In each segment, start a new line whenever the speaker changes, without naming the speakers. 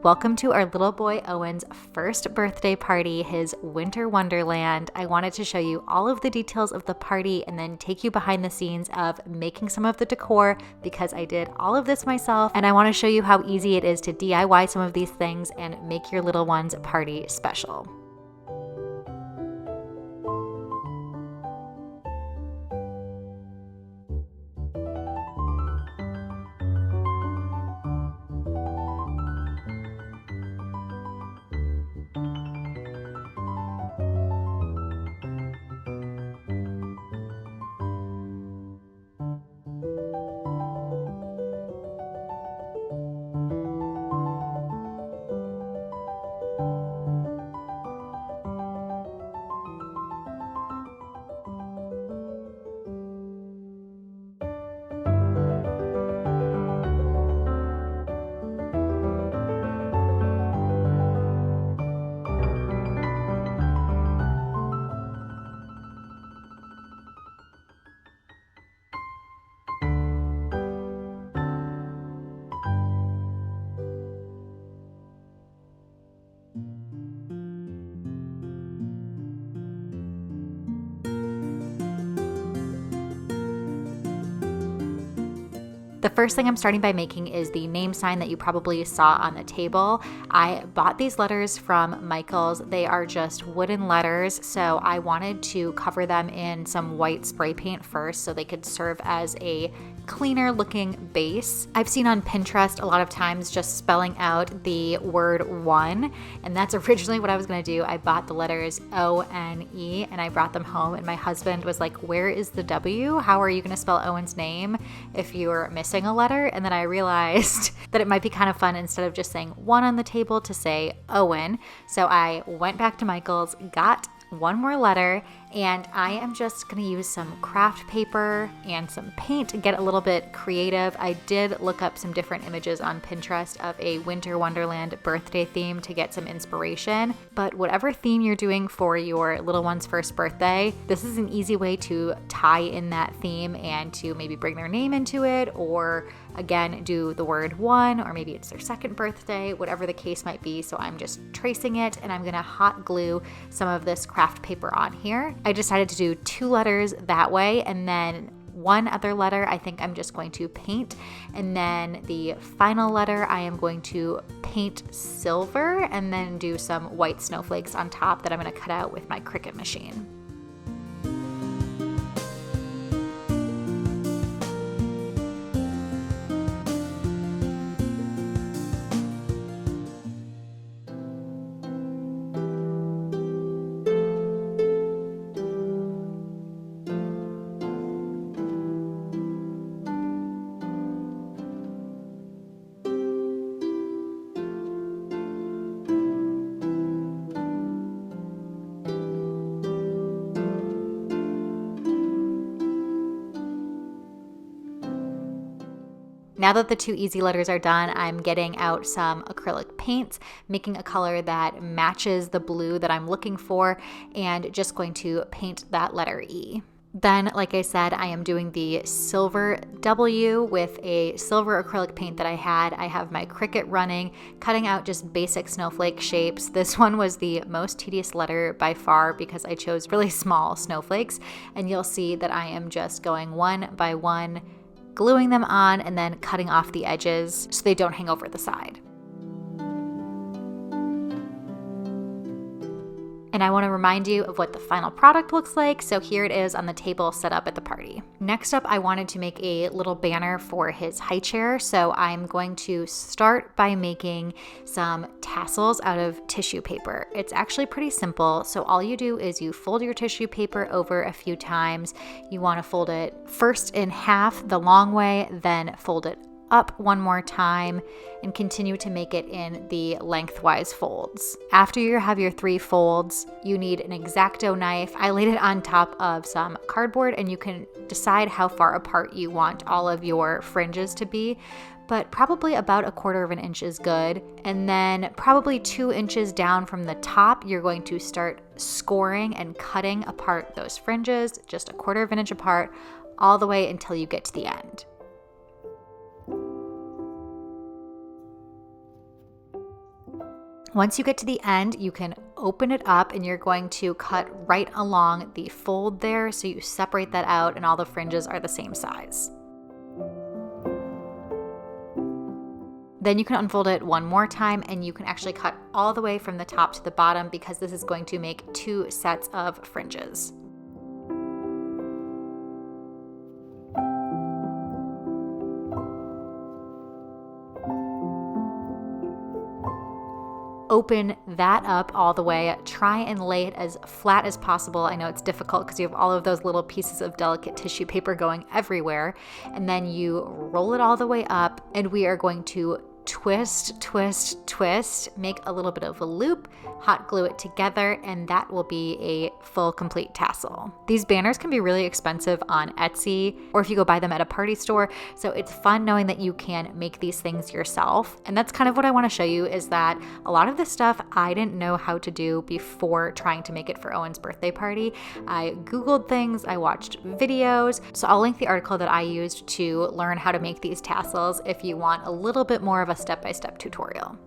Welcome to our little boy Owen's first birthday party, his winter wonderland. I wanted to show you all of the details of the party and then take you behind the scenes of making some of the decor because I did all of this myself, and I want to show you how easy it is to DIY some of these things and make your little one's party special. The first thing I'm starting by making is the name sign that you probably saw on the table. I bought these letters from Michael's. They are just wooden letters, so I wanted to cover them in some white spray paint first so they could serve as a cleaner looking base. I've seen on Pinterest a lot of times just spelling out the word one, and that's originally what I was gonna do. I bought the letters O-N-E and I brought them home, and my husband was like, where is the W? How are you gonna spell Owen's name if you're missing a letter? And then I realized that it might be kind of fun instead of just saying one on the table to say Owen. So I went back to Michael's, got one more letter, and I am just gonna use some craft paper and some paint to get a little bit creative. I did look up some different images on Pinterest of a winter wonderland birthday theme to get some inspiration, but whatever theme you're doing for your little one's first birthday, this is an easy way to tie in that theme and to maybe bring their name into it, or again, do the word one, or maybe it's their second birthday, whatever the case might be. So I'm just tracing it, and I'm gonna hot glue some of this craft paper on here. I decided to do 2 letters that way, and then one other letter I think I'm just going to paint, and then the final letter I am going to paint silver and then do some white snowflakes on top that I'm gonna cut out with my Cricut machine. Now that the 2 easy letters are done, I'm getting out some acrylic paints, making a color that matches the blue that I'm looking for, and just going to paint that letter E. Then, like I said, I am doing the silver W with a silver acrylic paint that I had. I have my Cricut running, cutting out just basic snowflake shapes. This one was the most tedious letter by far because I chose really small snowflakes, and you'll see that I am just going one by one, gluing them on and then cutting off the edges so they don't hang over the side. And I want to remind you of what the final product looks like, so here it is on the table set up at the party. Next up, I wanted to make a little banner for his high chair, so I'm going to start by making some tassels out of tissue paper. It's actually pretty simple, so all you do is you fold your tissue paper over a few times. You want to fold it first in half the long way, then fold it up one more time, and continue to make it in the lengthwise folds. After you have your 3 folds, you need an X-Acto knife. I laid it on top of some cardboard, and you can decide how far apart you want all of your fringes to be, but probably about 1/4 inch is good. And then probably 2 inches down from the top, you're going to start scoring and cutting apart those fringes, just 1/4 inch apart, all the way until you get to the end. Once you get to the end, you can open it up and you're going to cut right along the fold there, so you separate that out and all the fringes are the same size. Then you can unfold it one more time and you can actually cut all the way from the top to the bottom, because this is going to make 2 sets of fringes. Open that up all the way. Try and lay it as flat as possible. I know it's difficult because you have all of those little pieces of delicate tissue paper going everywhere. And then you roll it all the way up, and we are going to twist, twist, twist, make a little bit of a loop, hot glue it together, and that will be a full complete tassel. These banners can be really expensive on Etsy, or if you go buy them at a party store, so it's fun knowing that you can make these things yourself. And that's kind of what I want to show you, is that a lot of this stuff I didn't know how to do before trying to make it for Owen's birthday party. I Googled things, I watched videos, so I'll link the article that I used to learn how to make these tassels if you want a little bit more of a step-by-step tutorial.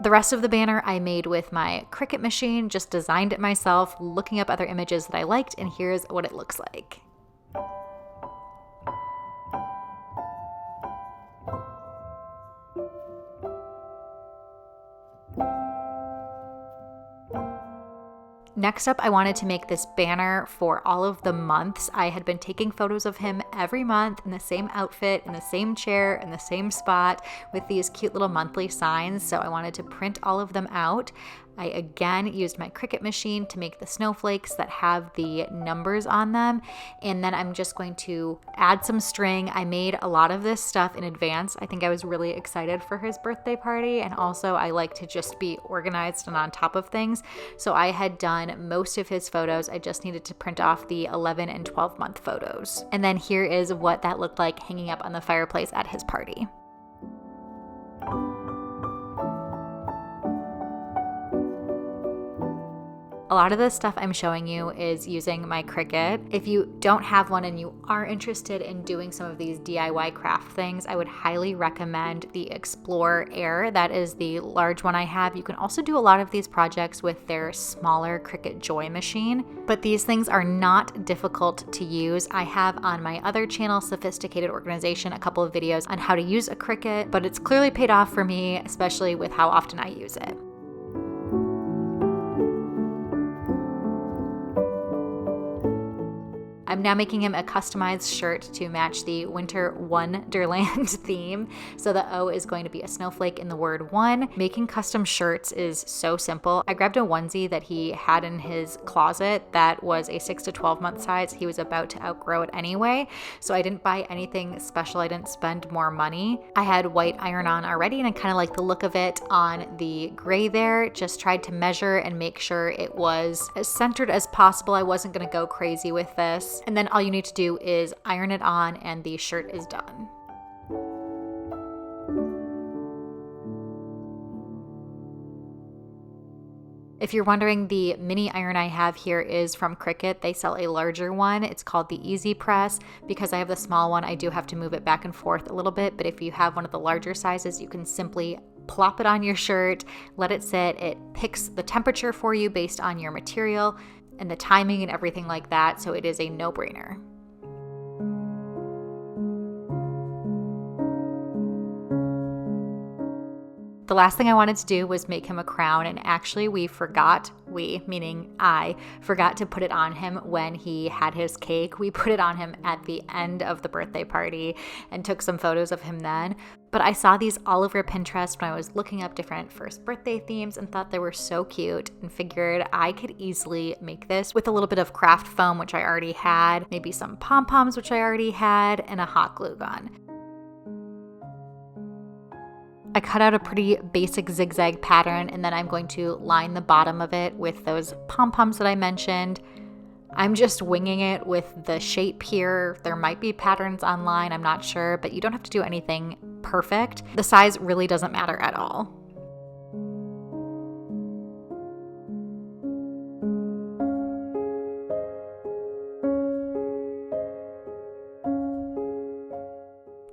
The rest of the banner I made with my Cricut machine, just designed it myself, looking up other images that I liked, and here's what it looks like. Next up, I wanted to make this banner for all of the months. I had been taking photos of him every month in the same outfit, in the same chair, in the same spot, with these cute little monthly signs, so I wanted to print all of them out. I again used my Cricut machine to make the snowflakes that have the numbers on them, and then I'm just going to add some string. I made a lot of this stuff in advance. I think I was really excited for his birthday party, and also I like to just be organized and on top of things. So I had done most of his photos. I just needed to print off the 11 and 12 month photos. And then here is what that looked like hanging up on the fireplace at his party. A lot of the stuff I'm showing you is using my Cricut. If you don't have one and you are interested in doing some of these DIY craft things, I would highly recommend the Explore Air. That is the large one I have. You can also do a lot of these projects with their smaller Cricut Joy machine, but these things are not difficult to use. I have on my other channel, Sophisticated Organization, a couple of videos on how to use a Cricut, but it's clearly paid off for me, especially with how often I use it. I'm now making him a customized shirt to match the winter ONEderland theme. So the O is going to be a snowflake in the word one. Making custom shirts is so simple. I grabbed a onesie that he had in his closet that was a 6 to 12 month size. He was about to outgrow it anyway, so I didn't buy anything special. I didn't spend more money. I had white iron on already, and I kind of like the look of it on the gray there. Just tried to measure and make sure it was as centered as possible. I wasn't going to go crazy with this. And then all you need to do is iron it on and the shirt is done. If you're wondering, the mini iron I have here is from Cricut. They sell a larger one. It's called the Easy Press. Because I have the small one, I do have to move it back and forth a little bit, but if you have one of the larger sizes, you can simply plop it on your shirt, let it sit. It picks the temperature for you based on your material and the timing and everything like that, so it is a no-brainer. The last thing I wanted to do was make him a crown, and actually meaning I forgot to put it on him when he had his cake. We put it on him at the end of the birthday party and took some photos of him then. But I saw these all over Pinterest when I was looking up different first birthday themes and thought they were so cute, and figured I could easily make this with a little bit of craft foam, which I already had, maybe some pom-poms, which I already had, and a hot glue gun. I cut out a pretty basic zigzag pattern, and then I'm going to line the bottom of it with those pom-poms that I mentioned. I'm just winging it with the shape here. There might be patterns online, I'm not sure, but you don't have to do anything perfect. The size really doesn't matter at all.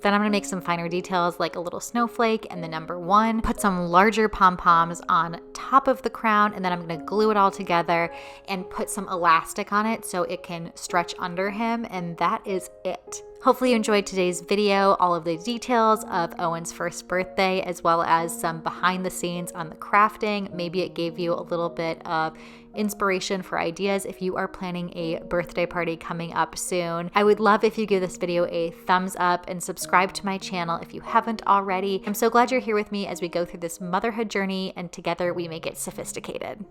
Then I'm gonna make some finer details like a little snowflake and the number 1, put some larger pom-poms on top of the crown, and then I'm gonna glue it all together and put some elastic on it so it can stretch under him, and that is it. Hopefully you enjoyed today's video, all of the details of Owen's first birthday, as well as some behind the scenes on the crafting. Maybe it gave you a little bit of inspiration for ideas if you are planning a birthday party coming up soon. I would love if you give this video a thumbs up and subscribe to my channel if you haven't already. I'm so glad you're here with me as we go through this motherhood journey, and together we make it sophisticated.